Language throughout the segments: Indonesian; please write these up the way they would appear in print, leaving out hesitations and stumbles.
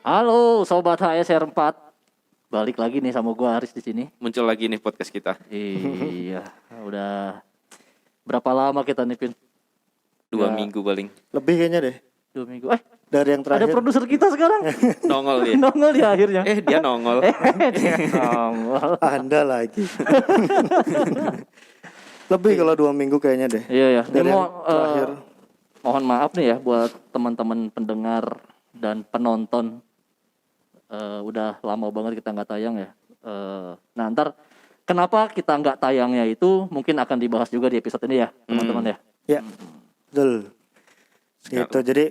Halo sobat HSR 4. Balik lagi nih sama gua Aris di sini. Muncul lagi nih podcast kita. Iya, udah berapa lama kita nih, Pin? 2 minggu paling. Lebih kayaknya deh 2 minggu. dari yang Ada terakhir. produser kita sekarang. Nongol dia. Nongol di akhirnya. Dia nongol. Dia nongol. Anda lagi. Lebih kalau 2 minggu kayaknya deh. Iya ya. Dari yang terakhir. Mohon maaf nih ya buat teman-teman pendengar dan penonton. Udah lama banget kita nggak tayang ya. Nah ntar kenapa kita nggak tayangnya itu mungkin akan dibahas juga di episode ini ya teman-teman ya. Ya, betul. Gitu, jadi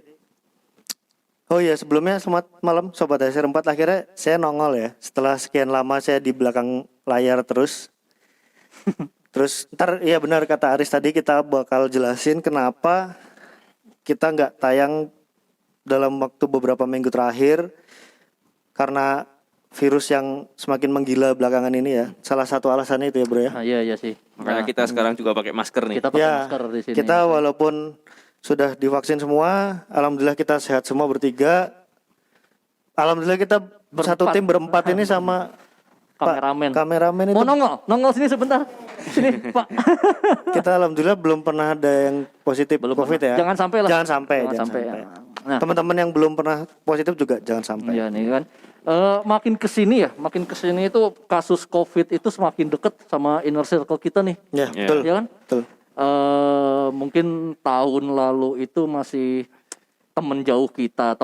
oh ya sebelumnya selamat malam Sobat HSR 4. Akhirnya saya nongol ya. Setelah sekian lama saya di belakang layar terus. Terus ntar iya benar kata Aris tadi, kita bakal jelasin kenapa kita nggak tayang dalam waktu beberapa minggu terakhir. Karena virus yang semakin menggila belakangan ini ya. Salah satu alasannya itu ya bro ya. Nah, iya sih. Makanya kita sekarang juga pakai masker nih. Kita pakai Ya, masker di sini. kita walaupun sudah divaksin semua, alhamdulillah kita sehat semua bertiga. Alhamdulillah kita satu tim berempat ini sama kameramen itu. Mau nongol sini sebentar. Sini, Pak. Kita alhamdulillah belum pernah ada yang positif COVID ya. Jangan sampai lah. Jangan sampai. Ya. Nah, Teman-teman yang belum pernah positif juga jangan sampai. iya nih kan. Makin kesini itu kasus COVID itu semakin deket sama inner circle kita nih. Ya, Ya. betul. Ya kan? Betul. Mungkin tahun lalu itu masih temen jauh kita,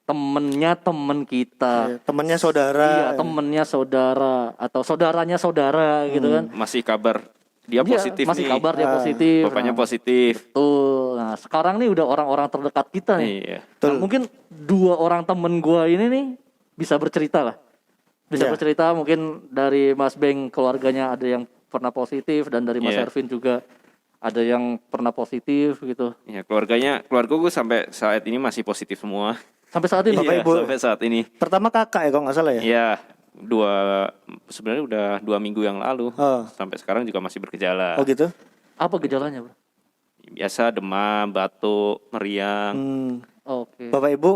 temennya temen kita. Ya, temannya saudara. Iya, temennya saudara atau saudaranya saudara gitu kan. Masih kabar dia Iya, positif masih nih. kabar dia positif. Bapaknya Nah, positif. betul. Nah, sekarang nih udah orang-orang terdekat kita nih. Iya. Nah, mungkin 2 orang temen gua ini nih bisa bercerita lah. Bisa Iya. bercerita mungkin dari Mas Beng keluarganya ada yang pernah positif dan dari Mas Iya. Ervin juga ada yang pernah positif gitu. Ya, keluarga gue sampai saat ini masih positif semua. Sampai saat ini. Bapak Iya, Ibu. sampai saat ini. Pertama kakak ya kalau nggak salah ya. Iya, sebenarnya udah 2 minggu yang lalu. Oh. Sampai sekarang juga masih bergejala. Oh gitu. Apa gejalanya, Bro? Biasa demam, batuk, meriang. Oke. Bapak Ibu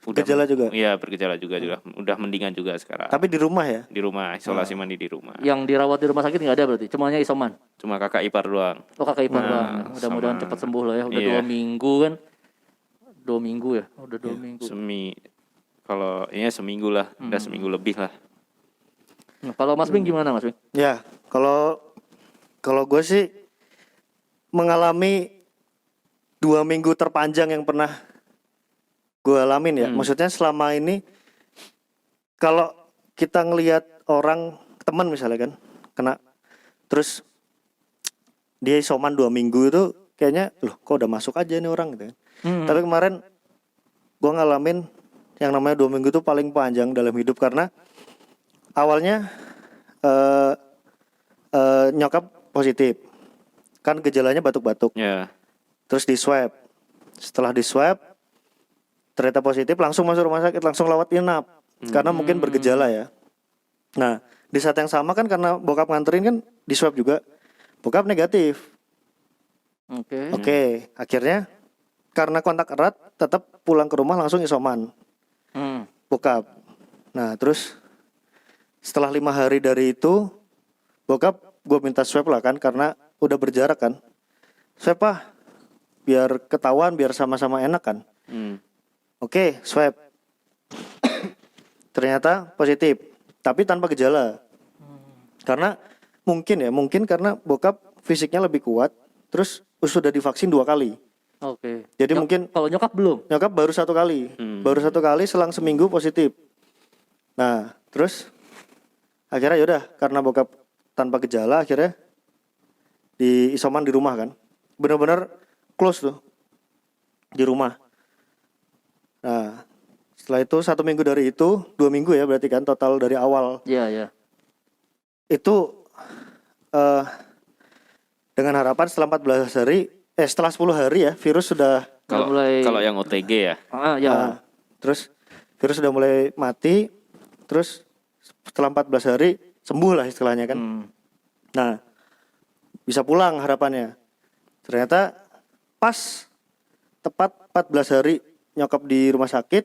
Udah, gejala juga? Iya, bergejala juga. Udah mendingan juga sekarang. Tapi di rumah ya. Di rumah, isolasi mandi di rumah. Yang dirawat di rumah sakit nggak ada berarti, cuma hanya isoman. Cuma kakak ipar doang. Oh, kakak ipar Nah, doang. Mudah-mudahan sama- cepat sembuh lah ya. Udah Iya. 2 minggu kan. 2 minggu ya. Udah 2 minggu. Kalau ini seminggu lah, udah seminggu lebih lah. Nah, kalau Mas Beng gimana, Mas Beng? Ya, kalau gue sih mengalami 2 minggu terpanjang yang pernah gue alamin ya. Maksudnya selama ini kalau kita ngelihat orang teman misalnya kan kena, terus dia isoman 2 minggu itu kayaknya loh kok udah masuk aja nih orang gitu kan. Tapi kemarin gue ngalamin yang namanya 2 minggu itu paling panjang dalam hidup karena awalnya nyokap positif, kan gejalanya batuk-batuk, Ya, terus di swab, setelah di swab ternyata positif, langsung masuk rumah sakit, langsung lawat inap karena mungkin bergejala ya. Nah di saat yang sama kan karena bokap nganterin kan di swab juga, bokap negatif. Oke, akhirnya karena kontak erat tetap pulang ke rumah langsung isoman bokap. Nah terus setelah 5 hari dari itu bokap gue minta swab lah kan karena udah berjarak kan. Swab biar ketahuan, biar sama-sama enak kan. Oke, swab. Ternyata positif, tapi tanpa gejala. Karena mungkin karena bokap fisiknya lebih kuat, terus sudah divaksin 2 kali. Oke. Jadi mungkin Kalau nyokap belum. nyokap baru 1 kali, baru 1 kali selang seminggu positif. Nah, terus akhirnya yaudah karena bokap tanpa gejala akhirnya di isoman di rumah kan, benar-benar close tuh di rumah. Nah, setelah itu 1 minggu dari itu 2 minggu ya berarti kan total dari awal Iya. itu dengan harapan setelah 14 hari, setelah 10 hari ya virus sudah kalau mulai- kalau yang OTG ya. Ya. terus virus sudah mulai mati, terus setelah 14 hari sembuh lah istilahnya kan. Nah bisa pulang harapannya. Ternyata pas tepat 14 hari nyokap di rumah sakit,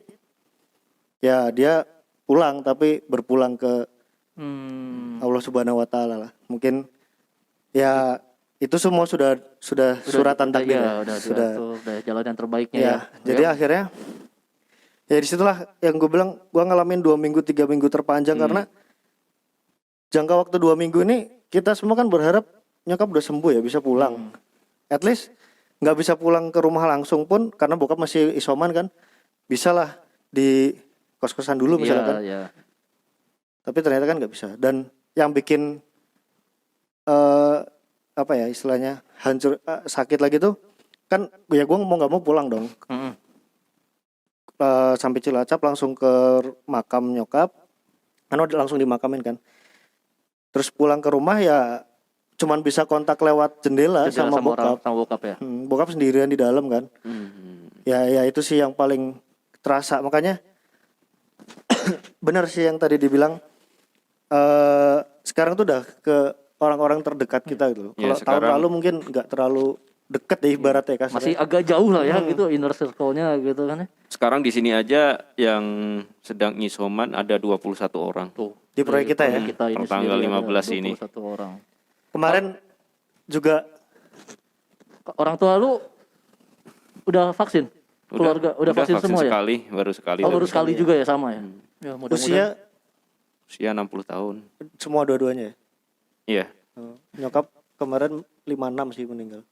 ya dia pulang tapi berpulang ke Hmm. Allah Subhanahu wa taala lah. Mungkin ya itu semua sudah suratan takdir ya. Udah jalan yang terbaiknya Ya, ya. jadi akhirnya ya disitulah yang gue bilang gue ngalamin 2 minggu 3 minggu terpanjang karena jangka waktu 2 minggu ini kita semua kan berharap nyokap udah sembuh ya bisa pulang. At least nggak bisa pulang ke rumah langsung pun karena bokap masih isoman kan, bisalah di kos-kosan dulu misalkan. Iya. Tapi ternyata kan nggak bisa. Dan yang bikin apa ya istilahnya hancur sakit lagi tuh kan ya gue mau nggak mau pulang dong. Mm-mm. Sampai Cilacap langsung ke makam nyokap, kan udah langsung dimakamin kan. Terus pulang ke rumah ya cuman bisa kontak lewat jendela sama bokap. Sama bokap ya. Bokap sendirian di dalam kan. Ya itu sih yang paling terasa. Makanya benar sih yang tadi dibilang sekarang tuh udah ke orang-orang terdekat kita gitu loh. Ya, Kalau tahun lalu mungkin nggak terlalu deket deh ibaratnya kasarnya. Masih agak jauh lah ya gitu inner circle-nya gitu kan ya. Sekarang di sini aja yang sedang isoman ada 21 orang. Tuh. Di proyek kita ya. Kita ini Per tanggal sendiri ada 15 ini. 21 orang. Kemarin juga Orang tua lu udah vaksin? Keluarga udah vaksin semua ya? Baru sekali. Oh, baru sekali juga ya sama ya. Ya, mudah-mudahan. Usia 60 tahun. semua dua-duanya ya. Iya. Nyokap kemarin 56 sih meninggal.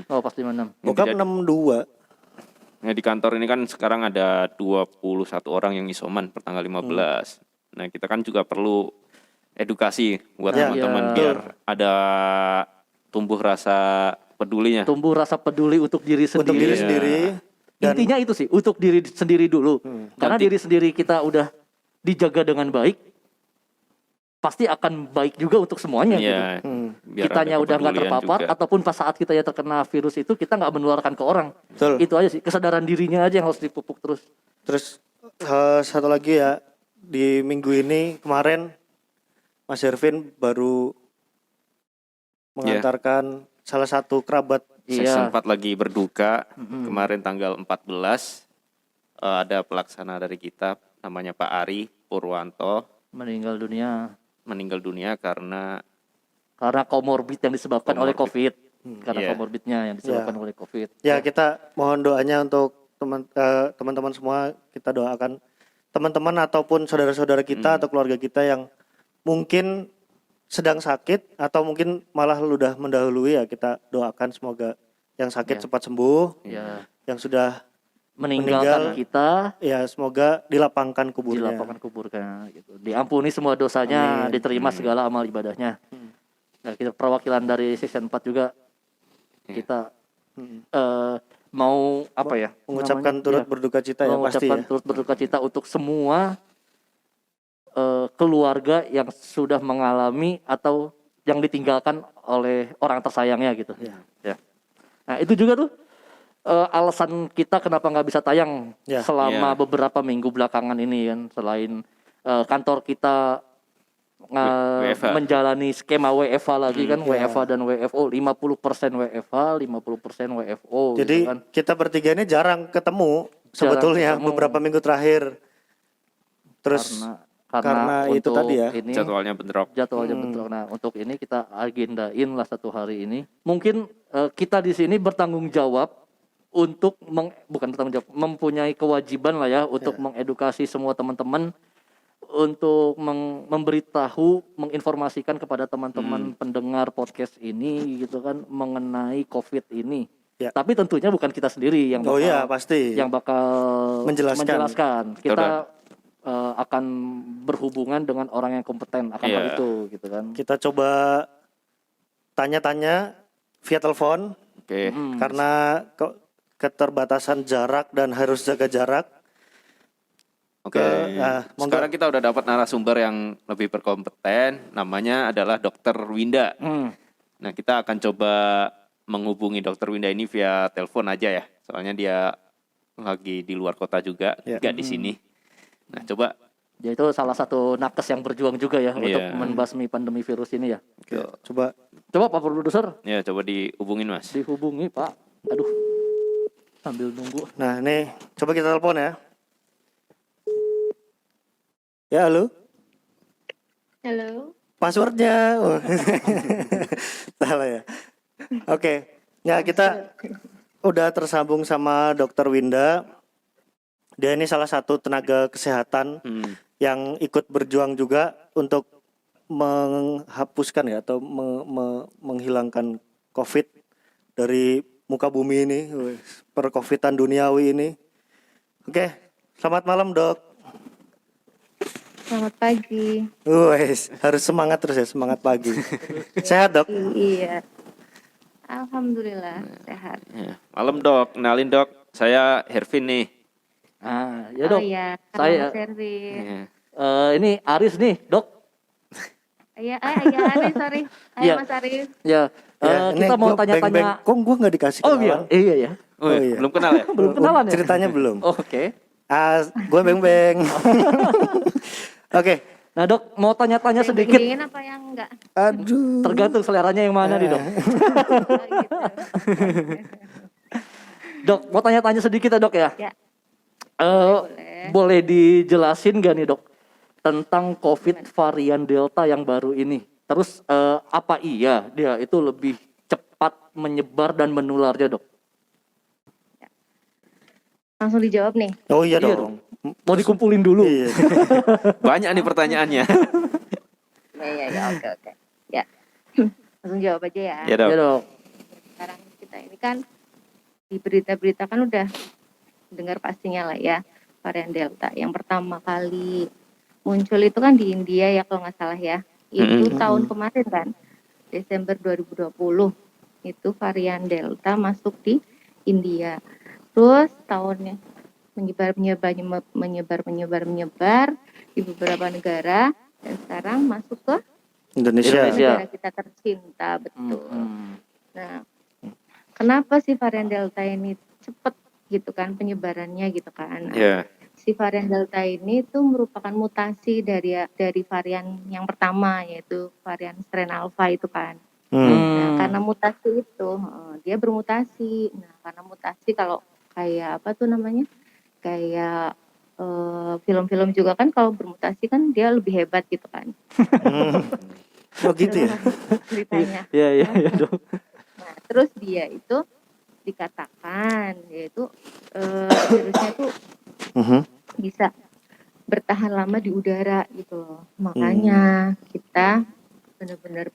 Oh, pasti 56. Bokap 62. Nah, di kantor ini kan sekarang ada 21 orang yang isoman per tanggal 15. Nah, kita kan juga perlu edukasi buat Ya. teman-teman Ya. biar ada tumbuh rasa pedulinya. Tumbuh rasa peduli untuk diri sendiri. Untuk diri sendiri. Dan Intinya itu sih, untuk diri sendiri dulu. Karena diri sendiri kita udah dijaga dengan baik, pasti akan baik juga untuk semuanya gitu. Iya. Biar Kitanya ada udah nggak kepedulian terpapar juga. ataupun pas saat kita ya terkena virus itu kita nggak menularkan ke orang. Betul. Itu aja sih, kesadaran dirinya aja yang harus dipupuk terus. Terus satu lagi ya, di minggu ini kemarin Mas Ervin baru mengantarkan salah satu kerabat. Saya Iya. sempat lagi berduka kemarin tanggal 14 ada pelaksana dari kita namanya Pak Ari Purwanto Meninggal dunia meninggal dunia karena karena komorbid yang disebabkan oleh COVID. Karena Iya. komorbidnya yang disebabkan oleh COVID. Ya kita mohon doanya untuk teman-teman semua, kita doakan teman-teman ataupun saudara-saudara kita atau keluarga kita yang mungkin sedang sakit atau mungkin malah udah mendahului ya, kita doakan semoga yang sakit cepat sembuh, Ya, yang sudah meninggalkan kita ya semoga dilapangkan kuburnya. dilaporkan kuburkan gitu. Diampuni semua dosanya, diterima segala amal ibadahnya. Nah, kita perwakilan dari Section 4 juga kita mau apa ya? Mengucapkan namanya? turut Iya, berduka cita ya pasti mengucapkan ya. turut berduka cita untuk semua keluarga yang sudah mengalami atau yang ditinggalkan oleh orang tersayangnya gitu. Ya. Nah, itu juga tuh alasan kita kenapa nggak bisa tayang Ya. selama beberapa minggu belakangan ini kan, selain kantor kita WFH. menjalani skema WFH lagi kan, WFH dan WFO 50% WFH, 50% WFO Jadi gitu kan. kita bertiga ini jarang ketemu sebetulnya ketemu. beberapa minggu terakhir. Terus karena itu untuk tadi ya, ini jadwalnya bentrok. bentrok. Nah, untuk ini kita agendain lah satu hari ini. Mungkin kita di sini bertanggung jawab untuk bukan bertanggung jawab, mempunyai kewajiban lah ya untuk mengedukasi semua teman-teman, untuk memberitahu, menginformasikan kepada teman-teman pendengar podcast ini gitu kan mengenai COVID ini. Ya. Tapi tentunya bukan kita sendiri yang bakal, oh iya pasti. yang bakal menjelaskan. Kita akan berhubungan dengan orang yang kompeten akan hal itu gitu kan. Kita coba tanya-tanya via telepon Oke. karena keterbatasan jarak dan harus jaga jarak. Oke. Monggo. Sekarang kita udah dapat narasumber yang lebih berkompeten, namanya adalah Dokter Winda. Nah, kita akan coba menghubungi Dokter Winda ini via telepon aja ya. Soalnya dia lagi di luar kota juga, nggak di sini. Nah, coba. Ya itu salah satu nakes yang berjuang juga ya untuk membasmi pandemi virus ini ya. Coba Pak produser Ya, coba dihubungin, Mas. dihubungi Pak. Aduh, sambil nunggu. Nah, nih coba kita telepon ya. Ya, halo. Halo. Passwordnya. Oh. Salah ya. Oke. Ya, kita udah tersambung sama Dokter Winda. Dia ini salah satu tenaga kesehatan yang ikut berjuang juga untuk menghapuskan ya atau menghilangkan COVID dari muka bumi ini, per-covidan duniawi ini. Oke, selamat malam Dok. Selamat pagi. Wes, harus semangat terus ya, semangat pagi. Sehat Dok? Iya. Alhamdulillah sehat. Ya. Malam dok, kenalin dok, saya Hervin nih. Ya dok, Oh iya, saya Mas Erwin. Ya. ini Aris nih dok. Iya, Aris, sorry. Ayo Iya. Mas Aris. Ya, Ini kita mau gua beng-beng. tanya-tanya. Kok gua nggak dikasih Oh kenalan? iya ya. Oh, Oh, iya. belum kenal ya? Belum kenalan ya? Ceritanya belum. Oke. Gue beng-beng. Oke. Nah dok, mau tanya-tanya Yang sedikit. dingin apa yang enggak? Aduh. Tergantung seleranya yang mana nih dok. Oh, gitu. Dok, mau tanya-tanya sedikit ya dok ya. Ya. Boleh. Boleh dijelasin gak nih dok tentang COVID varian Delta yang baru ini? Terus apa iya dia itu lebih cepat menyebar dan menularnya dok? Langsung dijawab nih. Oh iya Iya, dong. Mau dikumpulin dulu. Iya. Banyak nih pertanyaannya. Ya, oke. Ya. Langsung jawab aja ya. Ya dok. Iya dok. Sekarang kita ini kan di berita-berita kan udah dengar pastinya lah ya, varian Delta. Yang pertama kali muncul itu kan di India ya kalau nggak salah ya. Itu tahun kemarin kan, Desember 2020. Itu varian Delta masuk di India. Terus tahunnya menyebar di beberapa negara dan sekarang masuk ke Indonesia. negara kita tercinta, betul. Nah, kenapa sih varian Delta ini cepet gitu kan penyebarannya gitu kan? Nah, Ya. si varian Delta ini tuh merupakan mutasi dari varian yang pertama yaitu varian strain Alpha itu kan. Nah, karena mutasi itu dia bermutasi. Nah, karena mutasi kalau kayak apa tuh namanya? Kayak film-film juga kan kalau bermutasi kan dia lebih hebat gitu kan. Oh gitu ya. Ceritanya. Iya dok. Nah, terus dia itu dikatakan yaitu virusnya itu bisa bertahan lama di udara gitu loh. Makanya kita benar-benar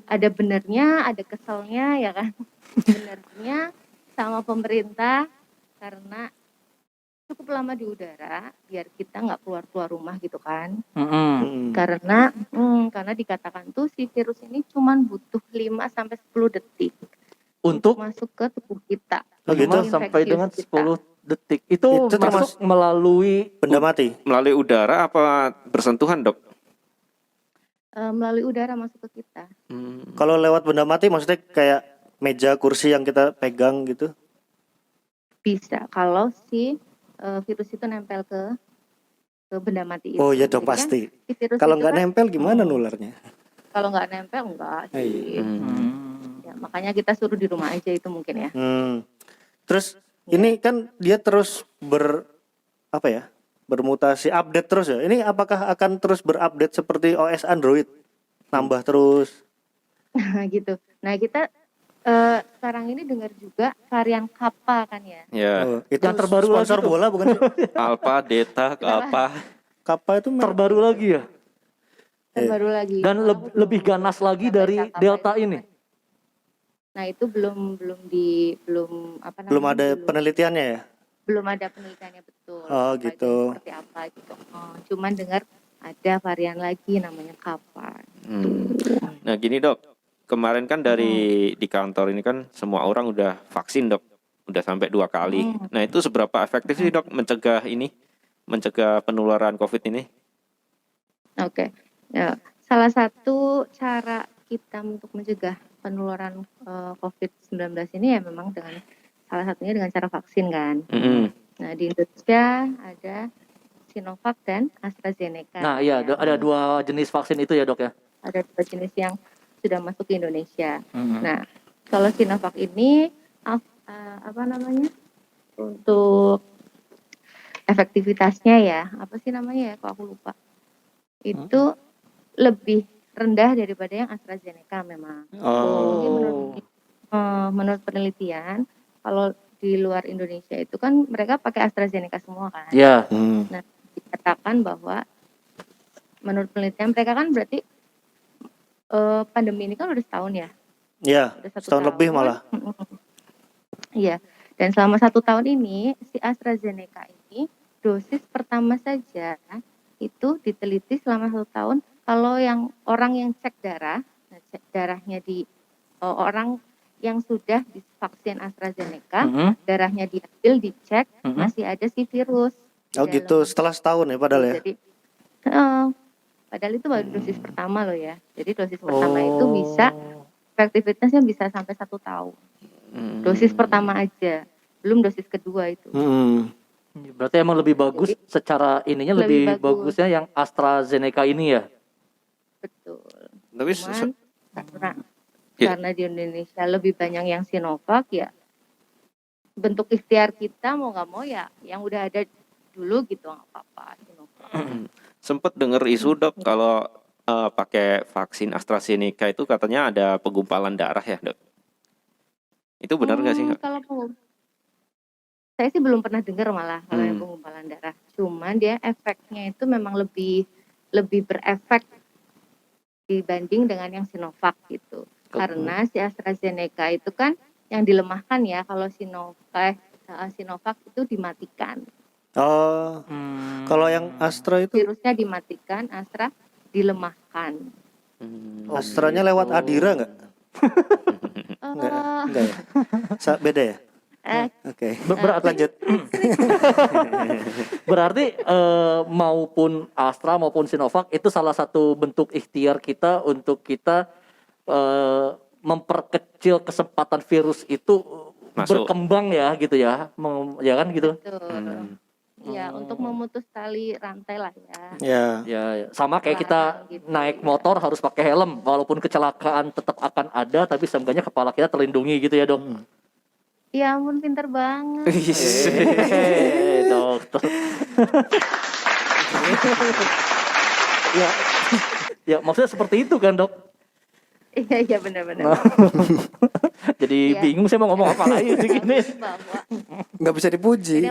ada benernya, ada keselnya ya kan. Benernya sama pemerintah karena cukup lama di udara biar kita nggak keluar rumah gitu kan. Karena dikatakan tuh si virus ini cuman butuh 5 sampai 10 detik Untuk masuk ke tubuh kita. 5 sampai dengan 10 detik. Itu termasuk masuk melalui benda mati. Melalui udara apa bersentuhan dok? Melalui udara masuk ke kita. Kalau lewat benda mati maksudnya kayak meja, kursi yang kita pegang gitu. Bisa kalau si virus itu nempel ke benda mati itu. Oh iya dong Jadi kan pasti. si virus Kalau itu nggak kan, nempel gimana nularnya? Kalau nggak nempel enggak sih. Ya, makanya kita suruh di rumah aja itu mungkin ya. Terus ini kan dia terus bermutasi, update terus ya. Ini apakah akan terus berupdate seperti OS Android? Nambah terus. Gitu. Nah, kita sekarang ini dengar juga varian Kappa kan ya. Ya. Oh, itu Yang terbaru sponsor lagi tuh. bola bukan sih? Alpha, Delta, apa? Kappa itu terbaru lagi ya. Terbaru lagi. Dan lebih ganas lagi dari Kappa Delta itu ini. kan. Nah, itu belum belum ada penelitiannya ya? Belum ada penelitiannya betul. Oh, Apa gitu. itu seperti apa gitu. Cuman dengar ada varian lagi namanya Kappa. Nah gini dok, kemarin kan di kantor ini kan semua orang udah vaksin dok, udah sampai 2 kali. Nah itu seberapa efektif sih dok mencegah penularan COVID ini? Oke. Ya, salah satu cara kita untuk mencegah penularan COVID-19 ini ya memang dengan salah satunya dengan cara vaksin kan. Nah di Indonesia ada Sinovac dan AstraZeneca. Nah iya ada 2 jenis vaksin itu ya dok ya. Ada 2 jenis yang sudah masuk ke Indonesia. Nah kalau Sinovac ini untuk efektivitasnya ya, apa sih namanya ya, kok aku lupa. Itu lebih rendah daripada yang AstraZeneca memang. Jadi Oh. menurut penelitian, kalau di luar Indonesia itu kan mereka pakai AstraZeneca semua kan. Ya. Nah, dikatakan bahwa menurut penelitian mereka kan berarti pandemi ini kan udah setahun ya. Iya, Udah 1 setahun lebih tahun. malah. Iya. Dan selama 1 tahun ini si AstraZeneca ini dosis pertama saja itu diteliti selama 1 tahun kalau yang orang yang cek darah, nah cek darahnya di orang yang sudah divaksin AstraZeneca, darahnya diambil, dicek, masih ada si virus di Oh gitu, dalam. setelah setahun ya padahal ya. Jadi padahal itu baru dosis pertama loh ya. Jadi dosis pertama itu bisa efektivitasnya bisa sampai 1 tahun. Dosis pertama aja, belum dosis kedua itu. Berarti emang lebih bagus Jadi, secara ininya lebih bagusnya yang AstraZeneca ini ya. Betul. Tapi Cuman karena di Indonesia lebih banyak yang Sinovac ya, bentuk ikhtiar kita mau nggak mau ya yang udah ada dulu gitu nggak apa-apa Sinovac. Sempet denger isu Dok kalau pakai vaksin AstraZeneca itu katanya ada penggumpalan darah ya Dok. Itu benar nggak sih? Kalau saya sih belum pernah dengar malah kalau yang penggumpalan darah. Cuman dia efeknya itu memang lebih berefek dibanding dengan yang Sinovac gitu. Karena si AstraZeneca itu kan yang dilemahkan ya, kalau Sinovac itu dimatikan. Oh. Kalau yang Astra itu Virusnya dimatikan, Astra dilemahkan. Astranya lewat Adira nggak? Enggak ya? Beda ya? Oke. Berarti Lanjut. Berarti maupun Astra maupun Sinovac itu salah satu bentuk ikhtiar kita untuk kita memperkecil kesempatan virus itu berkembang ya gitu ya. Ya kan gitu. Betul. Iya, untuk memutus tali rantai lah Ya. Ya, sama kayak kita gitu, naik motor harus pakai helm, walaupun kecelakaan tetap akan ada, tapi seenggaknya kepala kita terlindungi gitu ya dok. Ya ampun, pinter banget. Dokter. ya maksudnya seperti itu kan dok. Iya benar-benar. Jadi bingung saya mau ngomong apa lagi begini. Nggak bisa dipuji.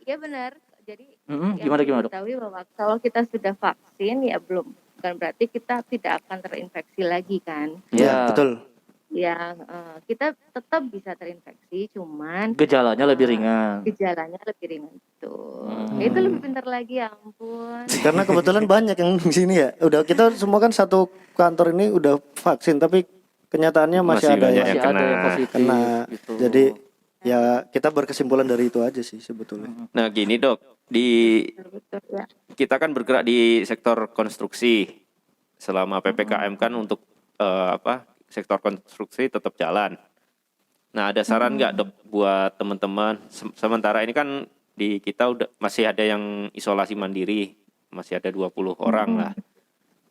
Iya benar. Jadi gimana dok? Ketahui bahwa kalau kita sudah vaksin ya bukan berarti kita tidak akan terinfeksi lagi kan? Iya betul. Ya kita tetap bisa terinfeksi, cuman gejalanya lebih ringan. Gejalanya lebih ringan tuh. Itu lebih pintar lagi, ya ampun. Karena kebetulan banyak yang di sini ya. Udah kita semua kan satu kantor ini udah vaksin, tapi kenyataannya masih ada yang positif. Kena. Gitu. Jadi ya kita berkesimpulan dari itu aja sih sebetulnya. Nah gini dok, kita kan bergerak di sektor konstruksi selama PPKM kan untuk sektor konstruksi tetap jalan. Nah ada saran nggak dok buat teman-teman? Sementara ini kan di kita masih ada yang isolasi mandiri, masih ada 20 orang lah.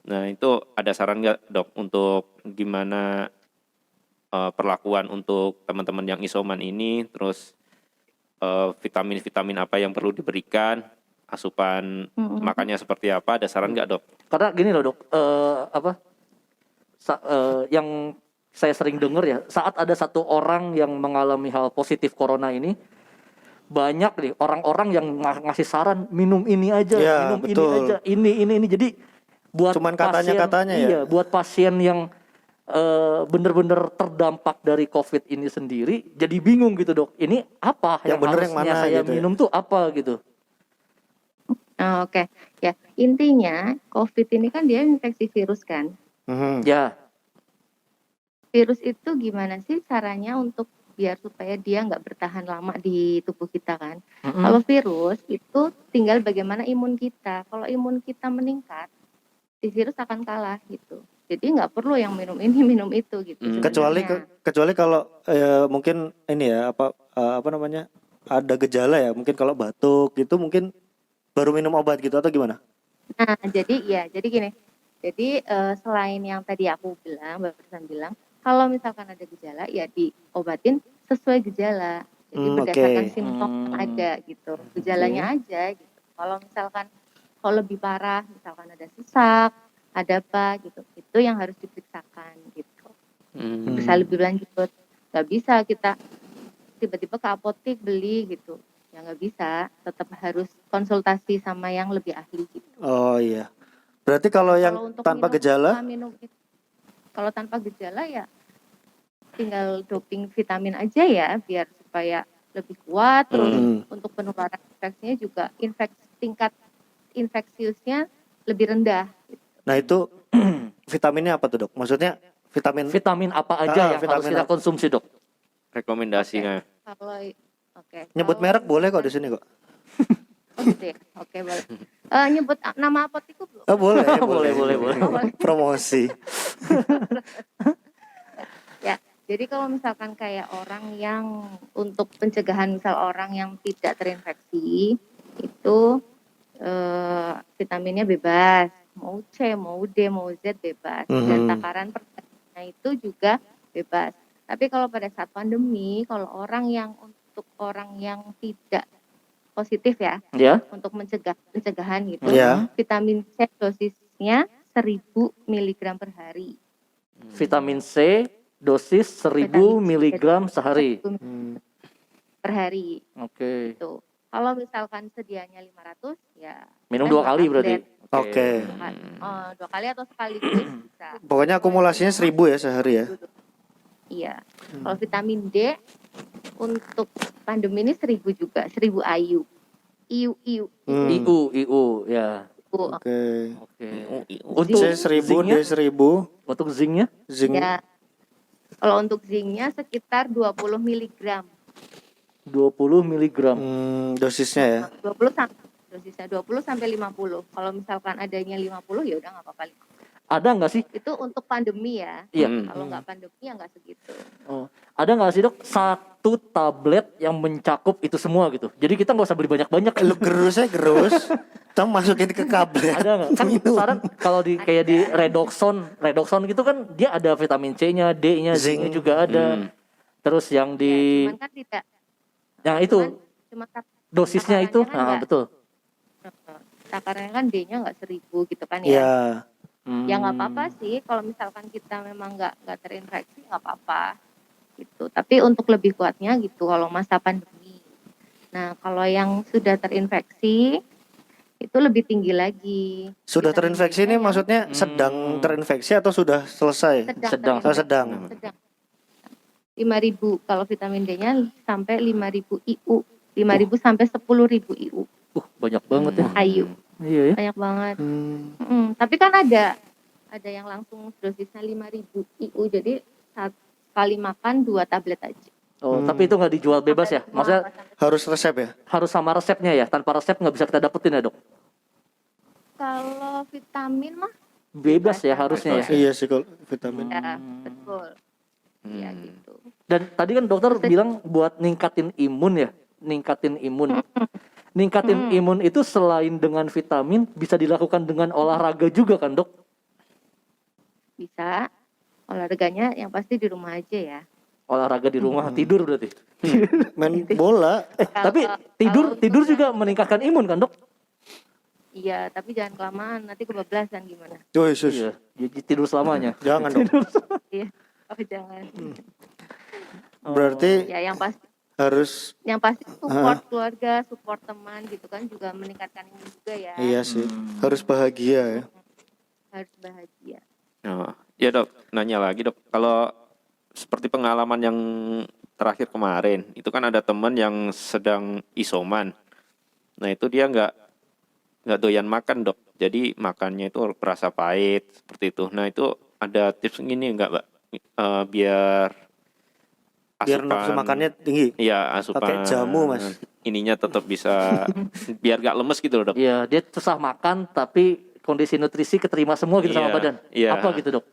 Nah itu ada saran nggak dok untuk gimana perlakuan untuk teman-teman yang isoman ini, terus vitamin-vitamin apa yang perlu diberikan, asupan makannya seperti apa, ada saran nggak dok? Karena gini loh dok, yang saya sering dengar ya, saat ada satu orang yang mengalami hal positif corona ini, banyak nih orang-orang yang ngasih saran minum ini aja, minum betul. Ini aja, ini. Jadi buat cuman katanya ya. Iya, buat pasien yang bener-bener terdampak dari COVID ini sendiri, jadi bingung gitu dok. Ini apa yang bener harusnya yang mana, saya gitu minum tuh apa gitu? Oke. Ya intinya COVID ini kan dia infeksi virus kan. Ya. Virus itu gimana sih caranya untuk biar supaya dia nggak bertahan lama di tubuh kita kan? Kalau virus itu tinggal bagaimana imun kita. Kalau imun kita meningkat, si virus akan kalah gitu. Jadi nggak perlu yang minum ini minum itu gitu. Kecuali kalau mungkin ini ya apa namanya ada gejala ya. Mungkin kalau batuk gitu mungkin baru minum obat gitu atau gimana? Nah jadi gini. Jadi selain yang tadi aku barusan bilang, kalau misalkan ada gejala ya diobatin sesuai gejala. Jadi berdasarkan simptom yang ada gitu, gejalanya aja gitu. Kalau misalkan kalau lebih parah, misalkan ada sesak, ada apa gitu, itu yang harus diperiksakan gitu. Bisa lebih lanjut, nggak bisa kita tiba-tiba ke apotek beli gitu, ya nggak bisa, tetap harus konsultasi sama yang lebih ahli gitu. Oh iya. Berarti kalau yang untuk tanpa gejala? Kalau tanpa gejala ya tinggal doping vitamin aja ya, biar supaya lebih kuat. Terus untuk penularan infeksinya juga tingkat infeksiusnya lebih rendah. Gitu. Nah itu vitaminnya apa tuh dok? Maksudnya Vitamin apa aja yang harus vitamin kita apa? konsumsi dok? Rekomendasinya. Nyebut merek boleh kok di sini kok. Oh gitu ya, oke boleh. Nyebut nama apotekku belum? Oh, boleh. Boleh. Promosi. Ya, jadi kalau misalkan kayak orang yang untuk pencegahan misal orang yang tidak terinfeksi itu vitaminnya bebas, mau C, mau D, mau Z bebas, dan takaran persennya itu juga bebas. Tapi kalau pada saat pandemi, kalau untuk orang yang tidak positif ya, untuk pencegahan gitu, vitamin C dosisnya 1000 mg per hari. Vitamin C dosis 1000 mg sehari. Per hari. Oke. Gitu. Kalau misalkan sedianya 500 ya minum 2 kali berarti. Oke. 2 kali atau sekaligus bisa. Pokoknya akumulasinya 1000 ya sehari ya. Iya. Kalau vitamin D untuk pandemi ini 1000 juga, 1000 IU. IU ya. Oke. Untuk C 1000, D 1000. Untuk zincnya? Zinc. Ya. Kalau untuk zincnya sekitar 20 mg. 20 mg. Dosisnya ya. 20 sampai 50. Kalau misalkan adanya 50 ya udah nggak apa-apa. Ada nggak sih? Itu untuk pandemi ya. Iya. Kalau nggak pandemi ya nggak segitu. Oh. Ada nggak sih dok satu tablet yang mencakup itu semua gitu? Jadi kita nggak usah beli banyak-banyak. Lu gerusnya gerus, kita masukin ke tablet. Ada nggak? Kan sekarang kalau kayak di redoxon gitu kan dia ada vitamin C-nya, D-nya, Z-nya juga ada. Terus yang di cuman kan tidak. Yang itu Cuma dosisnya itu, kan betul. Takarannya kan D-nya nggak 1000 gitu kan ya. Iya. Ya nggak apa-apa sih kalau misalkan kita memang nggak terinfeksi nggak apa-apa gitu. Tapi untuk lebih kuatnya gitu kalau masa pandemi. Nah kalau yang sudah terinfeksi itu lebih tinggi lagi. Sudah terinfeksi ini maksudnya sedang terinfeksi atau sudah selesai? Sedang. 5.000 kalau vitamin D-nya sampai 5.000 IU, 5.000 sampai 10.000 IU. Banyak banget ya. IU. Iya ya. Banyak banget. Tapi kan ada yang langsung dosisnya 5.000 IU, jadi sekali makan 2 tablet aja. Oh, tapi itu nggak dijual bebas ya? Maksudnya harus resep ya? Harus sama resepnya ya? Tanpa resep nggak bisa kita dapetin ya dok? Kalau vitamin mah bebas ya harusnya ya? Iya sih kalau vitamin. Ya, betul. Ya gitu. Dan tadi kan dokter bilang buat ningkatin imun ya? Ningkatin imun. Ningkatin imun itu selain dengan vitamin bisa dilakukan dengan olahraga juga kan dok? Bisa. Olahraganya yang pasti di rumah aja ya. Olahraga di rumah, tidur berarti. Main bola. Tapi tidur juga meningkatkan imun kan dok? Iya, tapi jangan kelamaan, nanti kebablasan gimana? Iya, tidur selamanya. Jangan dong. Iya, jangan. Berarti ya yang pasti support keluarga, support teman gitu kan juga meningkatkan imun juga ya. Iya sih, harus bahagia ya. Harus bahagia. Ya dok, nanya lagi dok, kalau seperti pengalaman yang terakhir kemarin, itu kan ada teman yang sedang isoman. Nah itu dia nggak doyan makan dok, jadi makannya itu berasa pahit seperti itu. Nah itu ada tips gini nggak mbak, biar nafsu makannya tinggi? Iya, asupan. Pakai jamu mas. Ininya tetap bisa biar gak lemes gitu loh dok. Iya, dia susah makan tapi kondisi nutrisi keterima semua gitu sama badan. Iya. Apa gitu dok?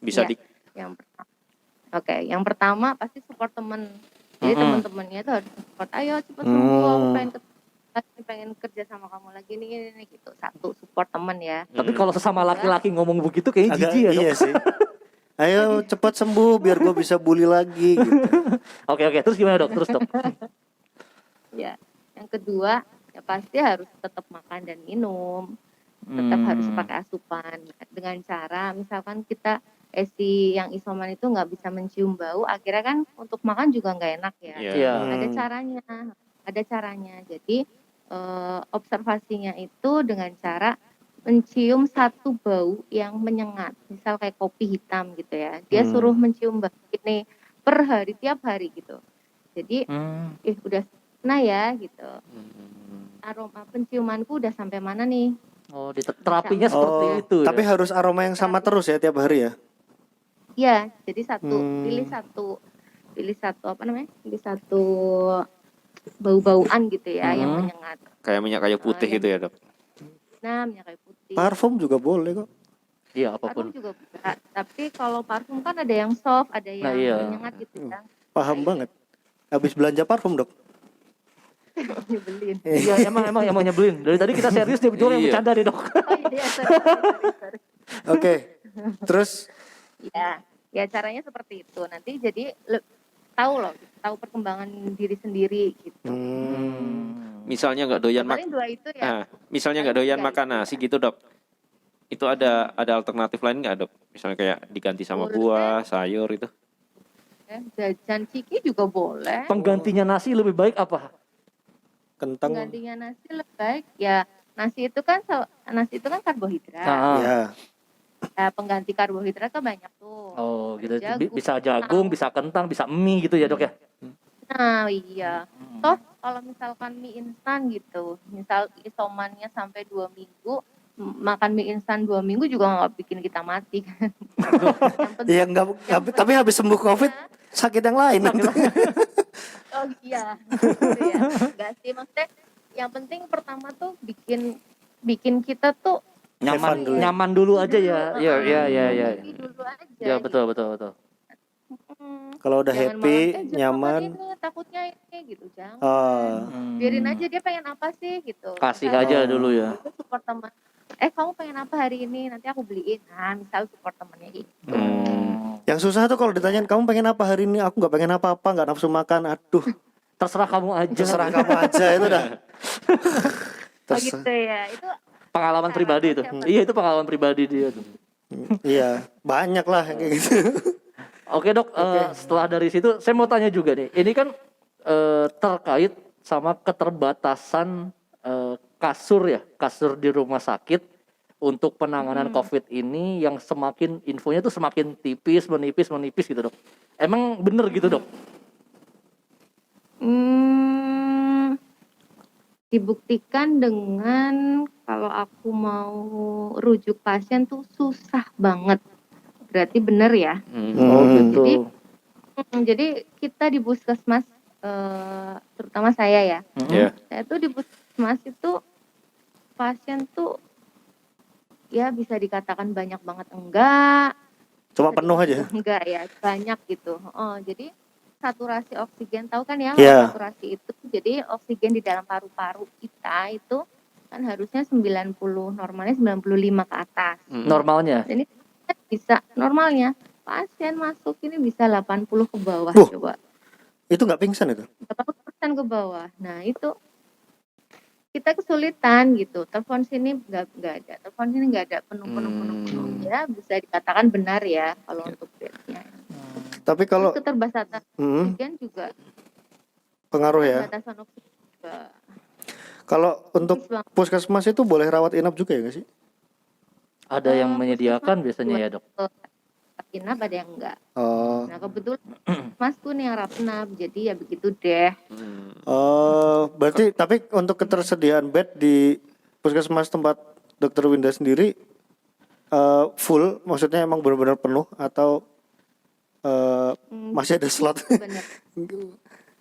Bisa yang pertama pasti support teman. Jadi teman-temannya itu harus support. Ayo cepet sembuh, aku pengen kerja sama kamu lagi nih gitu. Satu, support teman ya. Tapi kalau sesama laki-laki ngomong begitu kayaknya jijik ya dok. Iya sih. Ayo cepat sembuh biar gue bisa bully lagi gitu. Oke, terus gimana dok? Ya, yang kedua ya pasti harus tetap makan dan minum, tetap harus pakai asupan dengan cara misalkan kita si yang isoman itu nggak bisa mencium bau, akhirnya kan untuk makan juga nggak enak ya. Iya. Ada caranya. Jadi observasinya itu dengan cara mencium satu bau yang menyengat, misal kayak kopi hitam gitu ya. Dia suruh mencium bau ini per hari tiap hari gitu. Jadi udah nah ya gitu. Aroma penciumanku udah sampai mana nih? Oh, terapinya seperti itu. Tapi ya? harus aroma yang sama terus ya tiap hari ya. Iya, jadi pilih satu apa namanya? Pilih satu bau-bauan gitu ya yang menyengat. Kayak minyak kayu putih gitu ya dok. Nah, minyak kayu putih. Parfum juga boleh kok. Iya, apapun. Parfum juga bisa. Tapi kalau parfum kan ada yang soft, ada yang menyengat gitu ya. Paham banget. Habis belanja parfum dok. Nyebelin. Iya, emang nyebelin. Dari tadi kita serius dia yang bercanda nih dok. Oh iya, sorry. Oke. Terus Ya caranya seperti itu. Nanti jadi tahu perkembangan diri sendiri gitu. Misalnya nggak doyan Paling dua itu ya. misalnya nggak doyan makan nasi gitu dok. Itu ada alternatif lain nggak dok? Misalnya kayak diganti sama buah, sayur itu. Jajan ciki juga boleh. Penggantinya nasi lebih baik apa? kentang. Penggantinya nasi lebih baik ya. Nasi itu kan karbohidrat. Ya. Ya, pengganti karbohidrat kan banyak tuh. Oh, gitu. Jagung. Bisa jagung, bisa kentang, bisa mie gitu ya dok ya. Nah iya. Toh kalau misalkan mie instan gitu, misal isomannya sampai 2 minggu, makan mie instan 2 minggu juga nggak bikin kita mati kan. Iya tapi habis sembuh COVID sakit yang lain. Oh iya. Gitu ya. Enggak sih, maksudnya yang penting pertama tuh bikin kita tuh nyaman dulu aja ya. Iya. dulu aja. Ya betul. Kalau udah Jangan happy, malah, nyaman. ini, takutnya ini gitu, jangan. Biarin Biarin aja dia pengen apa sih gitu. Kasih Misalnya, aja dulu ya. Support teman. Kamu pengen apa hari ini? Nanti aku beliin. Nah, misal support temennya gitu. Yang susah tuh kalau ditanyain kamu pengen apa hari ini, aku nggak pengen apa-apa, nggak nafsu makan. Aduh, Terserah kamu aja. terserah kamu aja itu dah. Gitu ya. Itu Pengalaman pribadi itu. Iya, itu pengalaman pribadi dia tuh. Iya, banyak lah kayak gitu. Oke dok, setelah dari situ saya mau tanya juga nih. Ini kan terkait sama keterbatasan kasur di rumah sakit untuk penanganan COVID ini yang semakin infonya tuh semakin menipis gitu dok. Emang bener gitu dok? Dibuktikan dengan kalau aku mau rujuk pasien tuh susah banget. Berarti bener ya. Oh gitu. Jadi kita di puskesmas, terutama saya ya. Saya tuh di puskesmas itu pasien tuh ya bisa dikatakan banyak banget enggak. Cuma penuh aja. Enggak ya, banyak gitu. Jadi saturasi oksigen, tahu kan ya saturasi itu. Jadi oksigen di dalam paru-paru kita itu kan harusnya 90, normalnya 95 ke atas. Normalnya? Ini bisa normalnya pasien masuk ini bisa 80 ke bawah. Coba. Itu nggak pingsan itu? 80% ke bawah. Nah itu kita kesulitan gitu. Telepon sini nggak ada. Telepon sini nggak ada. Penuh. Ya bisa dikatakan benar ya kalau untuk bednya. Tapi kalau keterbatasan oksigen juga pengaruh ya. Keterbatasan oksigen juga. Kalau untuk puskesmas itu boleh rawat inap juga ya nggak sih? Ada yang menyediakan biasanya ya dok? Inap ada yang enggak. Oh. Nah kebetulan masku nih yang rawat inap, jadi ya begitu deh. Berarti tapi untuk ketersediaan bed di puskesmas tempat Dokter Winda sendiri full, maksudnya emang benar-benar penuh atau masih ada slot?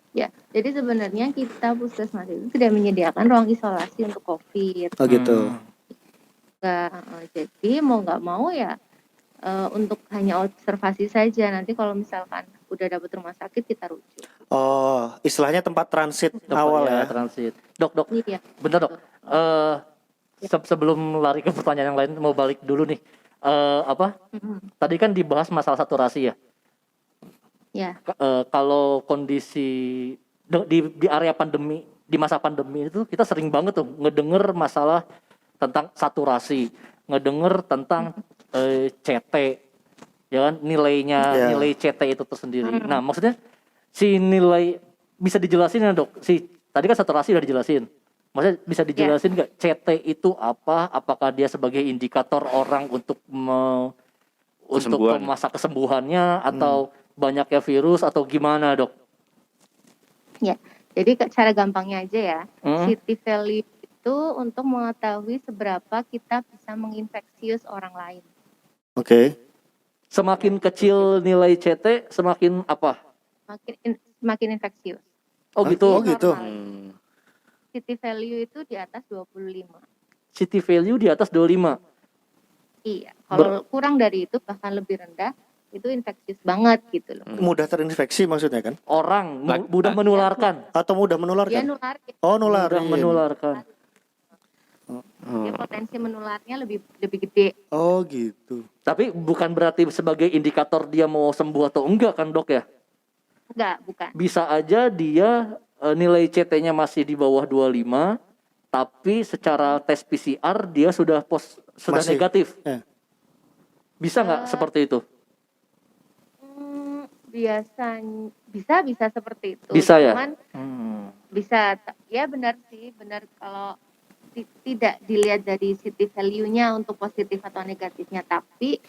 Ya, jadi sebenarnya kita puskesmas itu tidak menyediakan ruang isolasi untuk COVID. Oh gitu. Jadi mau nggak mau ya untuk hanya observasi saja. Nanti kalau misalkan udah dapat rumah sakit kita rujuk. Oh, istilahnya tempat transit awal ya. Transit. Dok. Iya. Bentar dok. Sebelum lari ke pertanyaan yang lain, mau balik dulu nih. Tadi kan dibahas masalah saturasi ya. Ya. Kalau kondisi di area pandemi, di masa pandemi itu kita sering banget tuh ngedenger masalah tentang saturasi, ngedenger tentang CT, ya kan, Ya. nilai CT itu tersendiri. Nah, maksudnya si nilai bisa dijelasin ya dok? Tadi kan saturasi udah dijelasin. Maksudnya bisa dijelasin nggak CT itu apa? Apakah dia sebagai indikator orang untuk masa kesembuhannya atau banyaknya virus atau gimana dok? Ya, jadi cara gampangnya aja ya, city value itu untuk mengetahui seberapa kita bisa menginfeksius orang lain. Oke. Semakin kecil nilai CT, semakin apa? Semakin infeksius. Oh gitu. Oh gitu. City value itu di atas 25. City value di atas 25. Iya, kalau kurang dari itu bahkan lebih rendah, itu infeksius banget gitu loh. Mudah terinfeksi maksudnya kan? Orang mudah menularkan. Atau mudah Dia menularkan? nularin. Oh, nularin. Mudah menularkan. Dia potensi menularnya lebih gede. Oh gitu. Tapi bukan berarti sebagai indikator dia mau sembuh atau enggak kan dok ya? Enggak, bukan. Bisa aja dia nilai CT-nya masih di bawah 25, tapi secara tes PCR dia sudah Masih. negatif. Ya. Bisa nggak seperti itu? Biasanya bisa seperti itu. Bisa ya? Cuman bisa, ya benar sih, benar kalau tidak dilihat dari city value-nya untuk positif atau negatifnya, tapi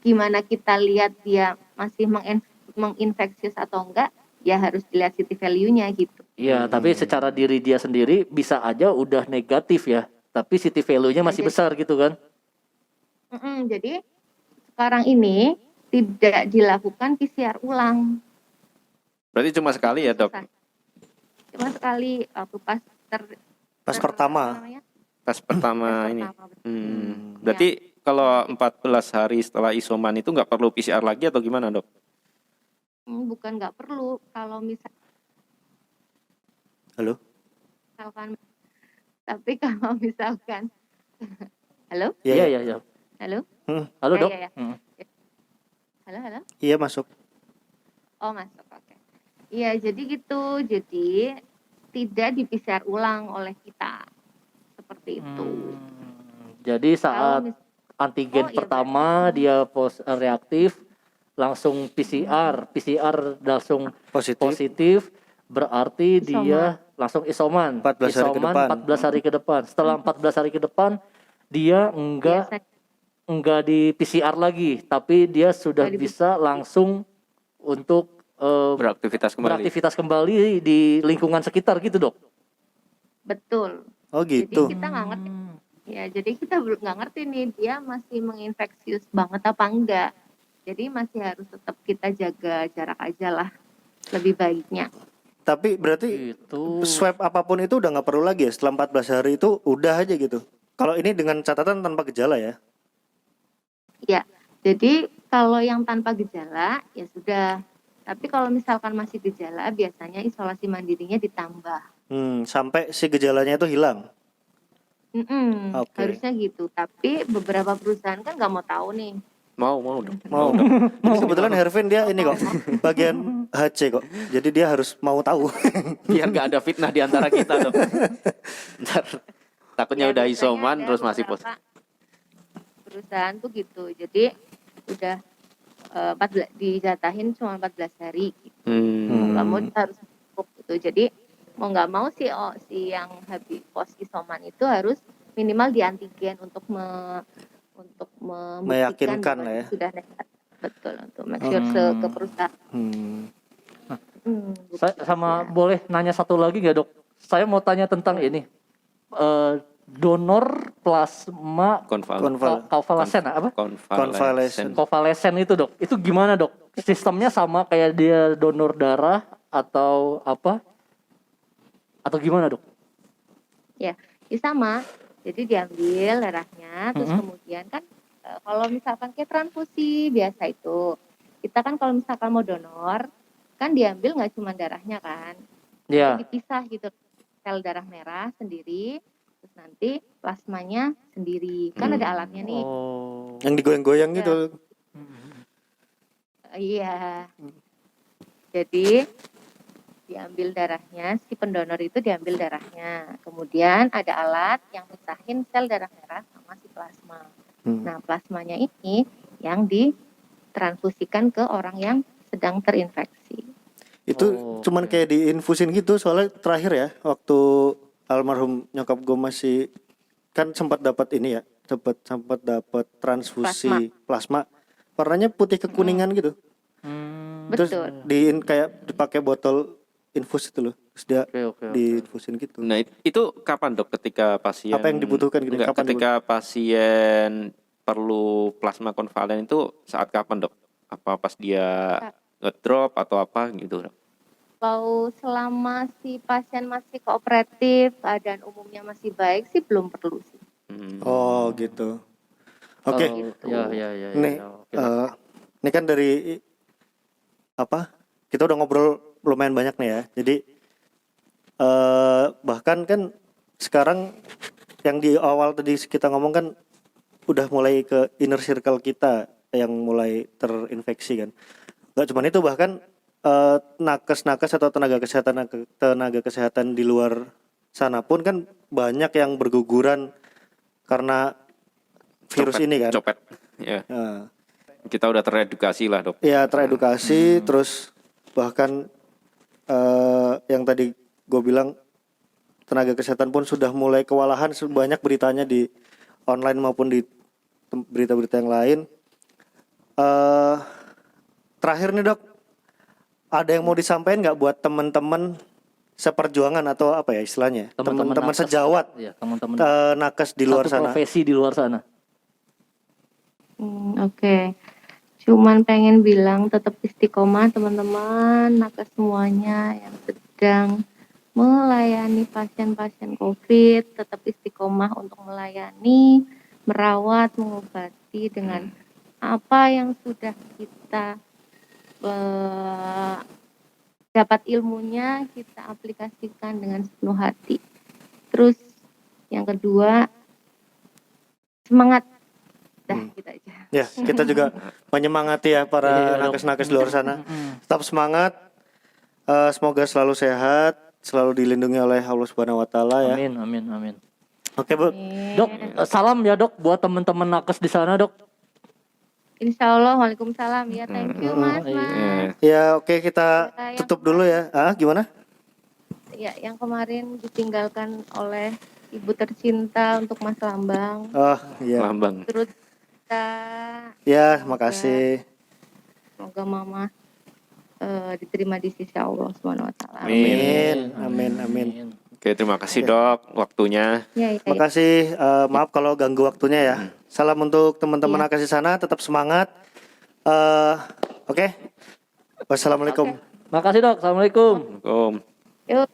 gimana kita lihat dia masih menginfeksius atau enggak, ya harus dilihat city value-nya gitu. Iya, tapi secara diri dia sendiri bisa aja udah negatif ya, tapi city value-nya masih besar gitu kan? Jadi sekarang ini tidak dilakukan PCR ulang. Berarti cuma sekali ya dok? Cuma sekali waktu Pas pertama. Tes pertama ini. Ya. Berarti kalau 14 hari setelah isoman itu nggak perlu PCR lagi atau gimana dok? Bukan nggak perlu. Kalau Halo? Tapi kalau misalkan halo? Iya. Halo? Halo dok? Ya. Halo? Iya masuk. Oh masuk, oke. Iya jadi gitu. Jadi tidak di PCR ulang oleh kita. Seperti itu. Jadi saat antigen pertama dia reaktif, langsung PCR langsung positif, berarti dia langsung isoman 14 hari ke depan. Setelah 14 hari ke depan dia enggak di PCR lagi, tapi dia sudah bisa langsung untuk beraktivitas kembali di lingkungan sekitar gitu dok. Betul. Oh gitu. Jadi kita nggak ngerti. Ya, jadi kita nggak ngerti nih dia masih menginfeksius banget apa enggak. Jadi masih harus tetap kita jaga jarak aja lah, lebih baiknya. Tapi berarti swab apapun itu udah nggak perlu lagi ya, setelah 14 hari itu udah aja gitu. Kalau ini dengan catatan tanpa gejala ya? Ya, jadi kalau yang tanpa gejala ya sudah. Tapi kalau misalkan masih gejala, biasanya isolasi mandirinya ditambah. Sampai si gejalanya itu hilang. Harusnya gitu. Tapi beberapa perusahaan kan nggak mau tahu nih. Mau. Ini kebetulan Hervin dia ini kok bagian HC kok. Jadi dia harus mau tahu. Biar nggak ada fitnah di antara kita dok. Ntar takutnya udah isoman terus masih positif. Perusahaan tuh gitu. Jadi udah 14 dijatahin cuma 14 hari gitu. Nggak mau harus cukup gitu. Jadi mau nggak mau si yang habis pos isoman itu harus minimal di antigen untuk meyakinkan lah ya. Sudah negatif. Betul, untuk make sure ke perusahaan. Sama boleh nanya satu lagi nggak dok? Saya mau tanya tentang ini donor plasma konvalesen apa? Konvalesen itu dok. Itu gimana dok? Sistemnya sama kayak dia donor darah atau apa? Atau gimana dok? Ya sama. Jadi diambil darahnya, terus kemudian kan kalau misalkan kayak transfusi biasa itu, kita kan kalau misalkan mau donor, kan diambil nggak cuma darahnya kan, dipisah gitu, sel darah merah sendiri, terus nanti plasmanya sendiri, kan ada alatnya nih. Yang digoyang-goyang Ya. gitu. Iya. Jadi diambil darahnya, si pendonor itu diambil darahnya. Kemudian ada alat yang misahin sel darah merah sama si plasma. Nah, plasmanya ini yang ditransfusikan ke orang yang sedang terinfeksi. Itu Oh, cuman oke. kayak diinfusin gitu, soalnya terakhir ya waktu almarhum nyokap gue masih kan sempat dapat ini ya, sempat dapat transfusi plasma. Warnanya putih kekuningan gitu. Terus Betul. kayak dipakai botol infus itu loh. Terus dia Oke. diinfusin gitu. Nah, itu kapan dok ketika pasien Apa yang dibutuhkan gitu? Enggak, Kapan ketika pasien perlu plasma konvalen itu saat kapan dok? Apa pas dia ngedrop atau apa gitu dok? Kalau selama si pasien masih kooperatif, keadaan umumnya masih baik sih belum perlu sih. Oh gitu. Oke. Oh, ya. Nih, Oke, Dok. ini kan dari apa? Kita udah ngobrol lumayan banyak nih ya. Jadi bahkan kan sekarang yang di awal tadi kita ngomong kan udah mulai ke inner circle kita yang mulai terinfeksi kan. Gak cuma itu, bahkan nakes-nakes atau tenaga kesehatan di luar sana pun kan banyak yang berguguran karena virus ini kan. Copet. Ya. Nah, Kita udah teredukasi lah dok. ya teredukasi, terus bahkan yang tadi gue bilang tenaga kesehatan pun sudah mulai kewalahan, banyak beritanya di online maupun di berita-berita yang lain. Terakhir nih dok, ada yang mau disampaikan nggak buat teman-teman seperjuangan atau apa ya istilahnya, teman-teman nakes. sejawat Ya, teman-teman nakes di luar satu sana? profesi di luar sana. Oke. Cuman pengen bilang tetap istiqomah teman-teman, nakes semuanya yang sedang melayani pasien-pasien COVID, tetap istiqomah untuk melayani, merawat, mengobati dengan apa yang sudah kita dapat ilmunya, kita aplikasikan dengan sepenuh hati. Terus yang kedua, semangat. Gitu aja. Ya, kita juga menyemangati ya para Iya, Dok. nakes-nakes di luar sana. Tetap semangat. Semoga selalu sehat, selalu dilindungi oleh Allah Subhanahu wa taala ya. Amin. Oke, Bu. Dok, salam ya Dok buat teman-teman nakes di sana, Dok. Insya Allah, waalaikumsalam ya, thank you mas. Ya, oke, kita tutup dulu ya. Gimana? Ya, yang kemarin ditinggalkan oleh ibu tercinta untuk Mas Lambang. Oh, iya. Lambang. Terus kita Ya, makasih. semoga mama diterima di sisi Allah Subhanahu wa taala. Amin. Oke, terima kasih dok waktunya. Ya. Makasih, maaf kalau ganggu waktunya ya. Salam untuk teman-teman Iya. nakes di sana, tetap semangat. Oke. Wassalamualaikum. Makasih Dok. Assalamualaikum. Assalamualaikum. Yuk,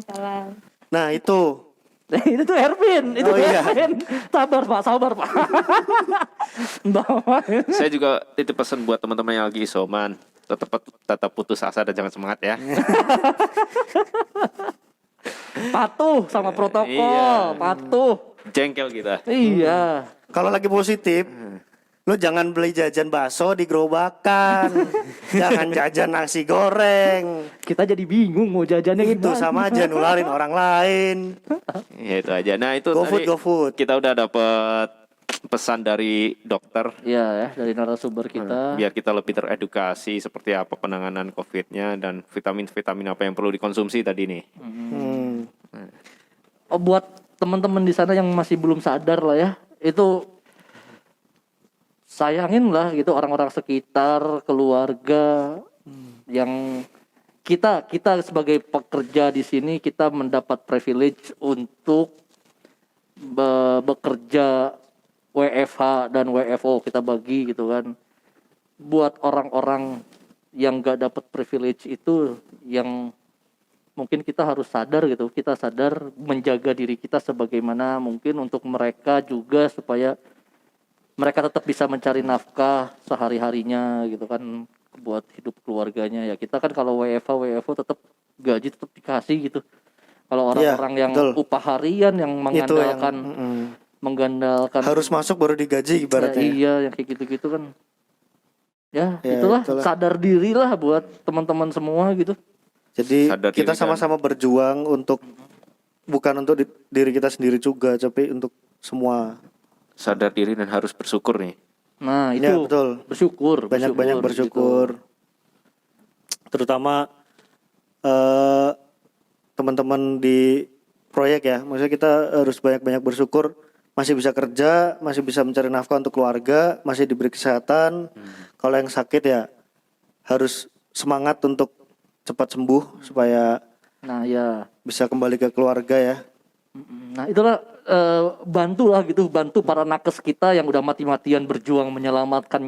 salam. Nah, itu. Itu tuh Ervin, itu Oh, iya. Ervin. Sabar Pak. Saya juga titip pesan buat teman-teman yang lagi isoman, tetap putus asa dan jangan semangat ya. Patuh sama protokol, Iya. patuh. Jengkel kita. Iya. Kalau lagi positif, lo jangan beli jajan bakso di gerobakan. Jangan jajan nasi goreng. Kita jadi bingung mau jajannya Itu gimana. sama aja nularin orang lain. Ya itu aja. Nah itu GoFood, tadi GoFood. kita udah dapet pesan dari dokter. Iya ya, dari narasumber kita. Biar kita lebih teredukasi seperti apa penanganan COVID-nya dan vitamin-vitamin apa yang perlu dikonsumsi tadi nih. Oh, buat teman-teman di sana yang masih belum sadar lah ya, itu sayangin lah gitu orang-orang sekitar, keluarga yang kita sebagai pekerja di sini kita mendapat privilege untuk bekerja WFH dan WFO kita bagi gitu kan. Buat orang-orang yang gak dapat privilege itu, yang mungkin kita harus sadar gitu, kita sadar menjaga diri kita sebagaimana mungkin untuk mereka juga, supaya mereka tetap bisa mencari nafkah sehari-harinya gitu kan, buat hidup keluarganya. Ya kita kan kalau WFO tetap gaji tetap dikasih gitu. Kalau orang-orang yang betul. upah harian yang Itu yang mengandalkan menggandalkan Harus masuk baru digaji ibaratnya. iya yang kayak gitu-gitu kan. Ya, Ya, itulah itulah. sadar diri lah buat teman-teman semua gitu. Jadi Sadar kita diri sama-sama berjuang untuk bukan untuk diri kita sendiri juga, tapi untuk semua. sadar diri dan harus bersyukur nih. Nah, itu Ya, betul. bersyukur, Banyak-banyak bersyukur. gitu. Terutama teman-teman di proyek ya. Maksudnya kita harus banyak-banyak bersyukur masih bisa kerja, masih bisa mencari nafkah untuk keluarga, masih diberi kesehatan. Kalau yang sakit ya harus semangat untuk cepat sembuh supaya Nah, ya. bisa kembali ke keluarga ya. Nah, itulah bantulah gitu, bantu para nakes kita yang udah mati-matian berjuang menyelamatkan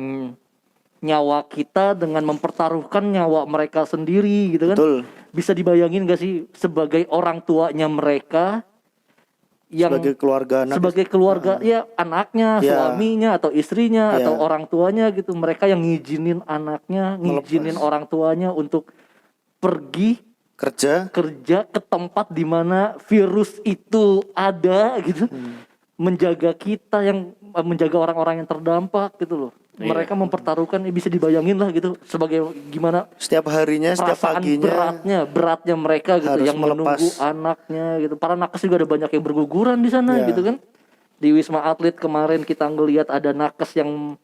nyawa kita dengan mempertaruhkan nyawa mereka sendiri gitu kan. Betul. Bisa dibayangin gak sih sebagai orang tuanya mereka yang Sebagai keluarga anak. sebagai keluarga ya anaknya, Ya. suaminya atau istrinya Ya. atau orang tuanya gitu, mereka yang ngizinin anaknya, ngizinin orang tuanya untuk pergi Kerja. kerja ke tempat di mana virus itu ada gitu. Menjaga kita yang menjaga orang-orang yang terdampak gitu loh. Mereka mempertaruhkan bisa dibayangin lah gitu sebagai gimana Setiap harinya, setiap perasaan paginya beratnya mereka gitu harus yang menunggu melepas. anaknya gitu. Para nakes juga ada banyak yang berguguran di sana Ya. gitu kan. Di Wisma Atlet kemarin kita ngelihat ada nakes yang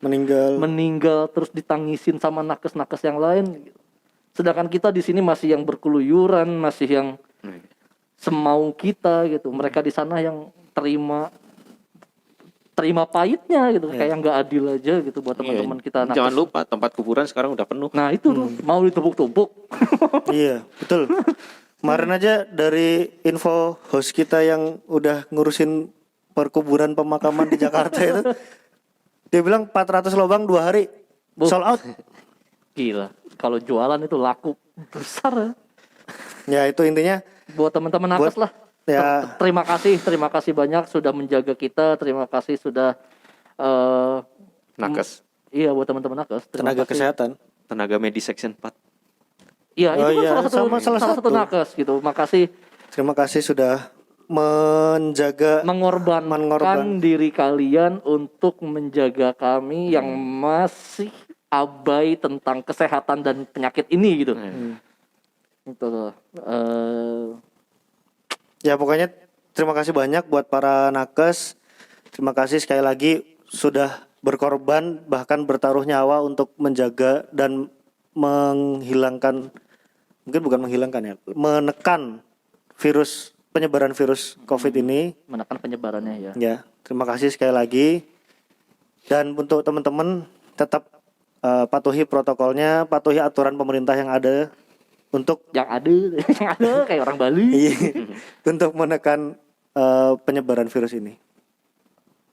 meninggal terus ditangisin sama nakes-nakes yang lain. Sedangkan kita di sini masih yang berkeluyuran, masih yang semau kita gitu. Mereka di sana yang terima pahitnya gitu, kayak nggak adil aja gitu buat teman-teman kita nakes. Jangan lupa tempat kuburan sekarang udah penuh. Nah itu tuh, mau ditumpuk-tumpuk. Iya, betul. Kemarin aja dari info host kita yang udah ngurusin perkuburan pemakaman di Jakarta itu, dia bilang 400 lubang 2 hari sold out. Gila, kalau jualan itu laku besar ya. Ya itu intinya. Buat teman-teman nakes lah. Ya. Terima kasih banyak sudah menjaga kita. Terima kasih sudah Nakes, iya buat teman-teman nakes. Terima Tenaga kasih. kesehatan. tenaga medis section 4. Iya, Oh itu kan iya, salah satu nakes gitu. Makasih Terima kasih sudah menjaga mengorbankan diri kalian untuk menjaga kami yang masih abai tentang kesehatan dan penyakit ini gitu. Itu loh. Ya pokoknya terima kasih banyak buat para nakes. Terima kasih sekali lagi sudah berkorban bahkan bertaruh nyawa untuk menjaga dan menghilangkan, mungkin bukan menghilangkan ya, menekan penyebaran virus COVID ini. Menekan penyebarannya ya. Ya, terima kasih sekali lagi. Dan untuk teman-teman tetap patuhi protokolnya, patuhi aturan pemerintah yang ada untuk yang ada kayak orang Bali. untuk menekan penyebaran virus ini.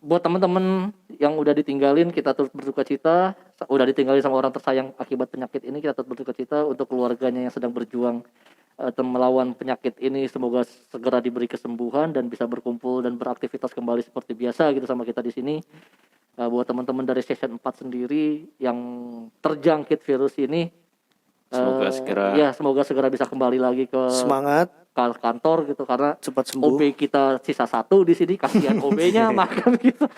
Buat teman-teman yang udah ditinggalin, kita turut berduka cita. Udah ditinggalin sama orang tersayang akibat penyakit ini, kita turut berduka cita. Untuk keluarganya yang sedang berjuang melawan penyakit ini, semoga segera diberi kesembuhan dan bisa berkumpul dan beraktivitas kembali seperti biasa gitu sama kita di sini. Buat teman-teman dari Session 4 sendiri yang terjangkit virus ini, semoga segera bisa kembali lagi ke Semangat, kantor gitu, karena cepat sembuh. OB kita sisa 1 di sini, kasihan OB-nya makan gitu.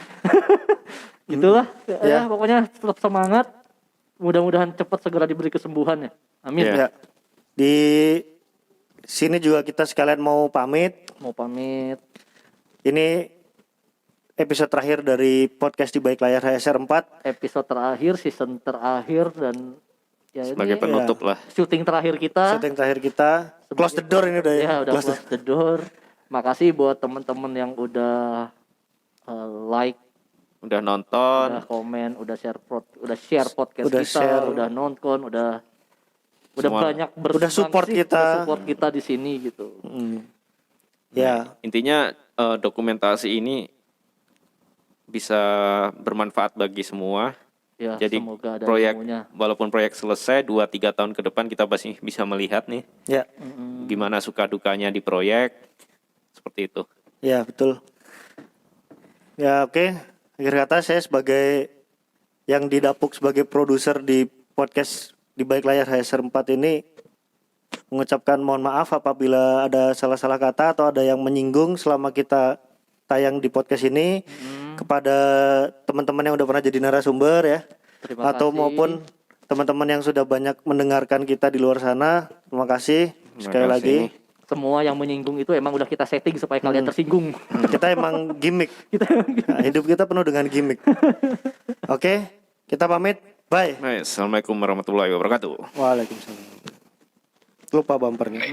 Gitulah ya, pokoknya tetap semangat. Mudah-mudahan cepat segera diberi kesembuhan ya. Amin. Ya. Di sini juga kita sekalian mau pamit. Ini episode terakhir dari podcast di Balik Layar HSR 4. Episode terakhir, season terakhir, dan ya Sebagai ini penutup lah. syuting terakhir kita. Close the door ini udah ya. Ya udah close the door. Makasih buat teman-teman yang udah like, Udah nonton, udah komen, udah share podcast Udah kita, share. udah nonton, udah Semua. banyak Udah support kita. support kita di sini gitu. Ya, intinya dokumentasi ini bisa bermanfaat bagi semua. Ya, Jadi semoga ada proyek, ilmunya. walaupun proyek selesai 2-3 tahun ke depan kita masih bisa melihat nih ya, gimana suka dukanya di proyek. Seperti itu. ya betul. Ya oke. Akhir kata saya sebagai yang didapuk sebagai produser di podcast di Balik Layar HSR 4 ini mengucapkan mohon maaf apabila ada salah-salah kata atau ada yang menyinggung selama kita tayang di podcast ini, kepada teman-teman yang udah pernah jadi narasumber ya, Terima atau kasih. maupun teman-teman yang sudah banyak mendengarkan kita di luar sana. Terima kasih sekali Terima lagi. kasih. Semua yang menyinggung itu emang udah kita setting supaya kalian tersinggung. Kita emang gimmick. Nah, hidup kita penuh dengan gimmick. Oke, kita pamit. Bye. Baik, Assalamualaikum warahmatullahi wabarakatuh. Waalaikumsalam. Lupa bumpernya.